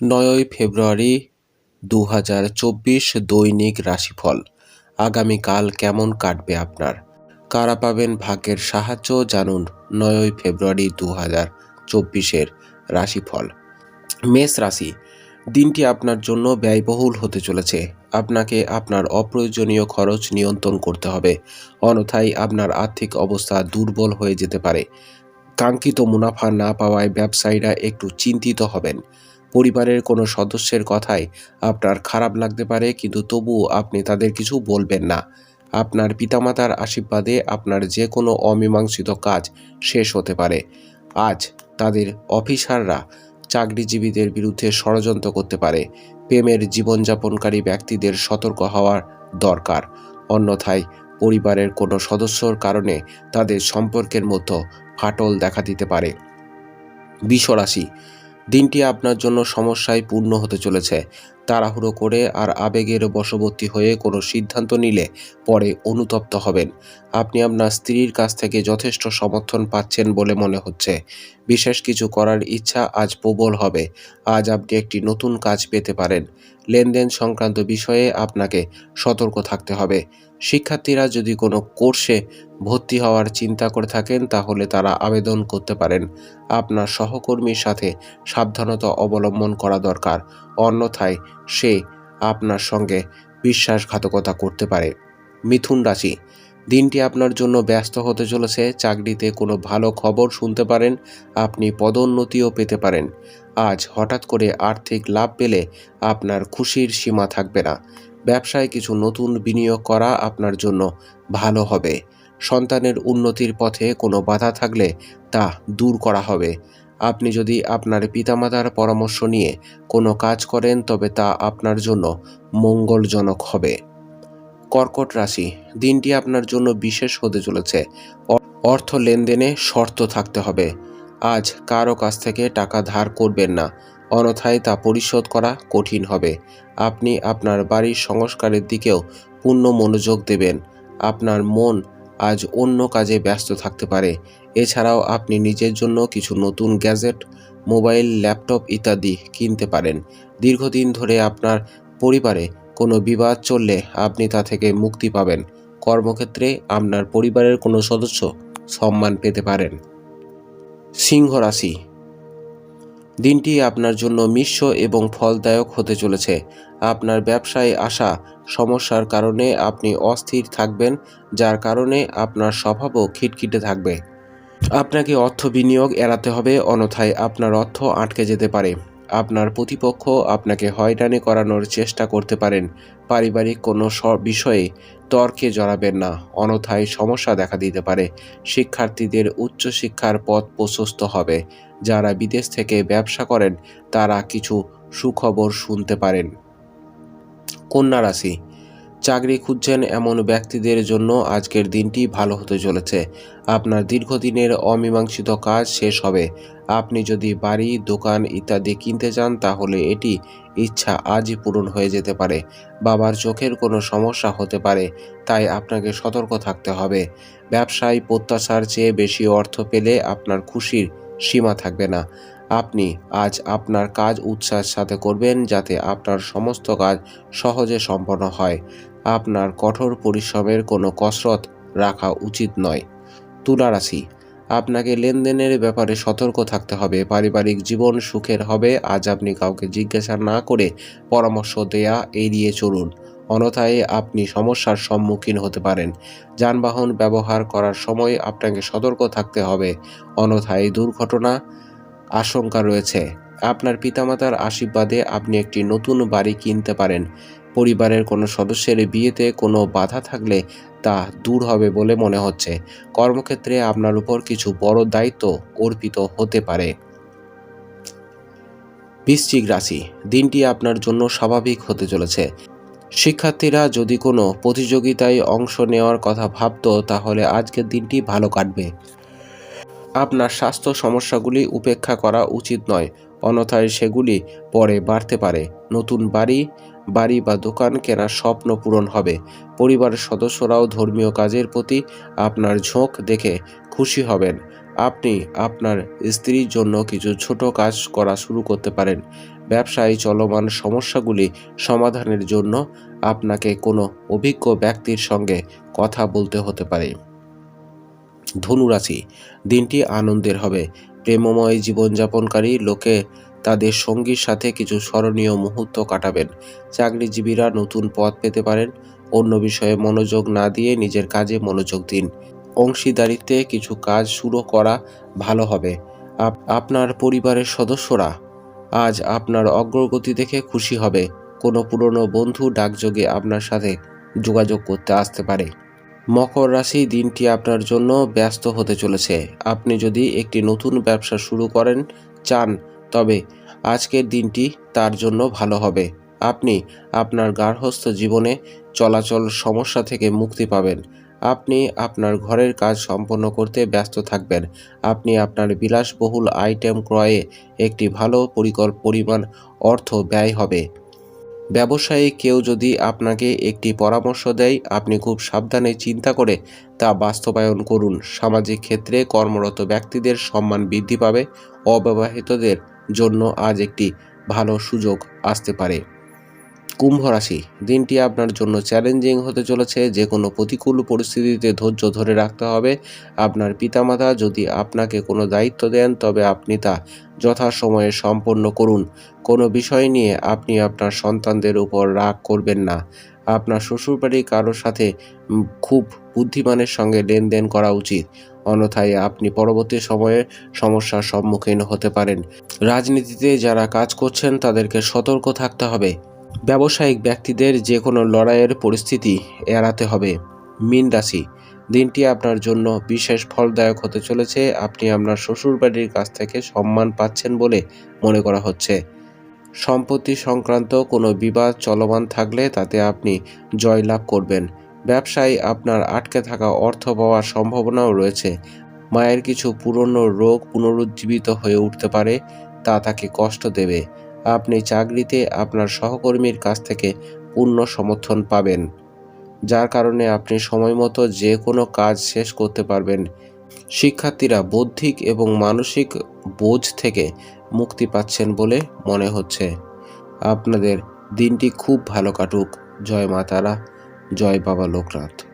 ৯ই ফেব্রুয়ারি ২০২৪ দৈনিক রাশিফল। আগামীকাল কেমন কাটবে আপনার? কারা পাবেন ভাগ্যের সাহায্য জানুন ৯ই ফেব্রুয়ারি ২০২৪-এর রাশিফল। মেষ রাশি, দিনটি আপনার জন্য ব্যয়বহুল হতে চলেছে। আপনাকে আপনার অপ্রয়োজনীয় খরচ নিয়ন্ত্রণ করতে হবে, অন্যথায় আপনার আর্থিক অবস্থা দুর্বল হয়ে যেতে পারে। কাঙ্ক্ষিত মুনাফা না পাওয়ায় ব্যবসায়ীরা একটু চিন্তিত হবেন। পরিবারের কোনো সদস্যের কথায় আপনার খারাপ লাগতে পারে, কিন্তু তবুও আপনি তাদের কিছু বলবেন না। আপনার পিতামাতার আশীর্বাদে আপনার যে কোনো অমীমাংসিত কাজ শেষ হতে পারে। আজ তাদের অফিসাররা চাকরিজীবীদের বিরুদ্ধে ষড়যন্ত্র করতে পারে। প্রেমের জীবনযাপনকারী ব্যক্তিদের সতর্ক হওয়ার দরকার, অন্যথায় পরিবারের কোনো সদস্যর কারণে তাদের সম্পর্কের মধ্যে ফাটল দেখা দিতে পারে। বৃষ রাশি, দিনটি আপনার জন্য সমস্যায় পূর্ণ হতে চলেছে। তাড়াহুড়ো করে আর আবেগের বশবর্তী হয়ে কোনো সিদ্ধান্ত নিলে পরে অনুতপ্ত হবেন। আপনি আপনার স্ত্রীর কাছ থেকে যথেষ্ট সমর্থন পাচ্ছেন বলে মনে হচ্ছে। বিশেষ কিছু করার ইচ্ছা আজ প্রবল হবে। আজ আপনি একটি নতুন কাজ পেতে পারেন। লেনদেন সংক্রান্ত বিষয়ে আপনাকে সতর্ক থাকতে হবে। শিক্ষার্থীরা যদি কোনো কোর্সে ভর্তি হওয়ার চিন্তা করে থাকেন তাহলে তারা আবেদন করতে পারেন। আপনার সহকর্মীর সাথে সাবধানতা অবলম্বন করা দরকার, অন্যথায় সে আপনার সঙ্গে বিশ্বাসঘাতকতা করতে পারে। মিথুন রাশি, দিনটি আপনার জন্য ব্যস্ত হতে চলেছে। চাকরিতে কোনো ভালো খবর শুনতে পারেন, আপনি পদোন্নতিও পেতে পারেন। আজ হঠাৎ করে আর্থিক লাভ পেলে আপনার খুশির সীমা থাকবে না। ব্যবসায় কিছু নতুন বিনিয়োগ করা আপনার জন্য ভালো হবে। সন্তানের উন্নতির পথে কোনো বাধা থাকলে তা দূর করা হবে। আপনি যদি আপনার পিতামাতার পরামর্শ নিয়ে কোনো কাজ করেন তবে তা আপনার জন্য মঙ্গলজনক হবে। কর্কট রাশি, দিনটি আপনার জন্য বিশেষ হতে চলেছে। অর্থ লেনদেনে শর্ত থাকতে হবে। আজ কারো কাছ থেকে টাকা ধার করবেন না, অন্যথায় তা পরিশোধ করা কঠিন হবে। আপনি আপনার বাড়ির সংস্কারের দিকেও পূর্ণ মনোযোগ দেবেন। আপনার মন আজ অন্য কাজে ব্যস্ত থাকতে পারে। এছাড়াও আপনি নিজের জন্য কিছু নতুন গ্যাজেট, মোবাইল, ল্যাপটপ ইত্যাদি কিনতে পারেন। দীর্ঘদিন ধরে আপনার পরিবারে কোনো বিবাদ চললে আপনি তা থেকে মুক্তি পাবেন। কর্মক্ষেত্রে আপনার পরিবারের কোনো সদস্য সম্মান পেতে পারেন। সিংহ রাশি, দিনটি আপনার জন্য মিশ্র এবং ফলদায়ক হতে চলেছে। আপনার ব্যবসায় আসা সমস্যার কারণে আপনি অস্থির থাকবেন, যার কারণে আপনার স্বভাবও খিটখিটে থাকবে। আপনাকে অর্থ বিনিয়োগ এড়াতে হবে, অন্যথায় আপনার অর্থ আটকে যেতে পারে। আপনার প্রতিপক্ষ আপনাকে হয়রানি করানোর চেষ্টা করতে পারেন। পারিবারিক কোনো বিষয়ে তর্কে জড়াবেন না, অন্যথায় সমস্যা দেখা দিতে পারে। শিক্ষার্থীদের উচ্চশিক্ষার পথ প্রশস্ত হবে। যারা বিদেশ থেকে ব্যবসা করেন তারা কিছু সুখবর শুনতে পারেন। কন্যা রাশি, চাকরি খুঁজছেন এমন ব্যক্তিদের জন্য আজকের দিনটি ভালো হতে চলেছে। আপনার দীর্ঘদিনের অমীমাংসিত কাজ শেষ হবে। আপনি যদি বাড়ি, দোকান ইত্যাদি কিনতে চান তাহলে এটি ইচ্ছা আজই পূরণ হয়ে যেতে পারে। বাবার চোখের কোনো সমস্যা হতে পারে, তাই আপনাকে সতর্ক থাকতে হবে। ব্যবসায় প্রত্যাশার চেয়ে বেশি অর্থ পেলে আপনার খুশির সীমা থাকবে না। আপনি আজ আপনার কাজ উৎসাহের সাথে করবেন যাতে আপনার সমস্ত কাজ সহজে সম্পন্ন হয়। আপনার কঠোর পরিশ্রমের কোনো কসরত রাখা উচিত নয়। তুলা রাশি, আপনাকে লেনদেনের ব্যাপারে সতর্ক থাকতে হবে। পারিবারিক জীবন সুখের হবে। আজ আপনি কাউকে জিজ্ঞাসা না করে পরামর্শ দেয়া এড়িয়ে চলুন, অন্যথায় আপনি সমস্যার সম্মুখীন হতে পারেন। যানবাহন ব্যবহার করার সময় আপনাকে সতর্ক থাকতে হবে, অন্যথায় দুর্ঘটনা আশঙ্কা রয়েছে। আপনার পিতামাতার আশীর্বাদে আপনি একটি নতুন বাড়ি কিনতে পারেন। পরিবারের কোনো সদস্যের বিয়েতে কোনো বাধা থাকলে তা দূর হবে বলে মনে হচ্ছে। কর্মক্ষেত্রে আপনার উপর কিছু বড় দায়িত্ব অর্পিত হতে পারে। বৃশ্চিক রাশি, দিনটি আপনার জন্য স্বাভাবিক হতে চলেছে। শিক্ষার্থীরা যদি কোনো প্রতিযোগিতায় অংশ নেওয়ার কথা ভাবত তাহলে আজকের দিনটি ভালো কাটবে। আপনার স্বাস্থ্য সমস্যাগুলি উপেক্ষা করা উচিত নয়, অন্যথায় সেগুলি পরে বাড়তে পারে। নতুন বাড়ি বা দোকান কেনার স্বপ্ন পূরণ হবে। পরিবারের সদস্যরাও ধর্মীয় কাজের প্রতি আপনার ঝোঁক দেখে খুশি হবেন। আপনি আপনার স্ত্রীর জন্য কিছু ছোট কাজ করা শুরু করতে পারেন। ব্যবসায় চলমান সমস্যাগুলি সমাধানের জন্য আপনাকে কোনো অভিজ্ঞ ব্যক্তির সঙ্গে কথা বলতে হতে পারে। ধনুরাশি, দিনটি আনন্দের হবে। প্রেমময় জীবনযাপনকারী লোকে তাদের সঙ্গীর সাথে কিছু স্মরণীয় মুহূর্ত কাটাবেন। চাকরিজীবীরা নতুন পদ পেতে পারেন। অন্য বিষয়ে মনোযোগ না দিয়ে নিজের কাজে মনোযোগ দিন। অংশীদারিত্বে কিছু কাজ শুরু করা ভালো হবে। আপনার পরিবারের সদস্যরা আজ আপনার অগ্রগতি দেখে খুশি হবে। কোনো পুরনো বন্ধু ডাকযোগে আপনার সাথে যোগাযোগ করতে আসতে পারে। মকর রাশি, দিনটি আপনার জন্য ব্যস্ত হতে চলেছে। আপনি যদি একটি নতুন ব্যবসা শুরু করেন চান, তবে আজকের দিনটি তার জন্য ভালো হবে। আপনি আপনার গার্হস্থ্য জীবনে চলাচল সমস্যা থেকে মুক্তি পাবেন। আপনি আপনার ঘরের কাজ সম্পন্ন করতে ব্যস্ত থাকবেন। আপনি আপনার বিলাসবহুল আইটেম ক্রয়ে একটি ভালো পরিমাণ অর্থ ব্যয় হবে। ব্যবসায়ী কেউ যদি আপনাকে একটি পরামর্শ দেয়, আপনি খুব সাবধানে চিন্তা করে তা বাস্তবায়ন করুন। সামাজিক ক্ষেত্রে কর্মরত ব্যক্তিদের সম্মান বৃদ্ধি পাবে। অবিবাহিতদের জন্য আজ একটি ভালো সুযোগ আসতে পারে। কুম্ভ রাশি, দিনটি আপনার জন্য চ্যালেঞ্জিং হতে চলেছে। যে কোনো প্রতিকূল পরিস্থিতিতে ধৈর্য ধরে রাখতে হবে। আপনার পিতামাতা যদি আপনাকে কোনো দায়িত্ব দেন, তবে আপনি তা যথাসময়ে সম্পন্ন করুন। কোনো বিষয় নিয়ে আপনি আপনার সন্তানদের উপর রাগ করবেন না। আপনার শ্বশুরবাড়ির কারোর সাথে খুব বুদ্ধিমানের সঙ্গে লেনদেন করা উচিত, অন্যথায় আপনি পরবর্তী সময়ে সমস্যার সম্মুখীন হতে পারেন। রাজনীতিতে যারা কাজ করছেন তাদেরকে সতর্ক থাকতে হবে। ব্যবসায়িক ব্যক্তিদের যে কোনো লড়াইয়ের পরিস্থিতি এড়াতে হবে। মীন রাশি, দিনটি আপনার জন্য বিশেষ ফলদায়ক হতে চলেছে। আপনি আপনার শ্বশুরবাড়ির কাছ থেকে সম্মান পাচ্ছেন বলে মনে করা হচ্ছে। সম্পত্তি সংক্রান্ত কোনো বিবাদ চলমান থাকলে তাতে আপনি জয়লাভ করবেন। ব্যবসায় আপনার আটকে থাকা অর্থ পাওয়ার সম্ভাবনাও রয়েছে। মায়ের কিছু পুরনো রোগ পুনরুজ্জীবিত হয়ে উঠতে পারে, তা তাকে কষ্ট দেবে। আপনি চাকরিতে আপনার সহকর্মীর কাছ থেকে পূর্ণ সমর্থন পাবেন, যার কারণে আপনি সময়মতো যে কোনো কাজ শেষ করতে পারবেন। শিক্ষার্থীরা বৌদ্ধিক এবং মানসিক বোঝ থেকে মুক্তি পাচ্ছেন বলে মনে হচ্ছে। আপনাদের দিনটি খুব ভালো কাটুক। জয় মা তারা, জয় বাবা লোকনাথ।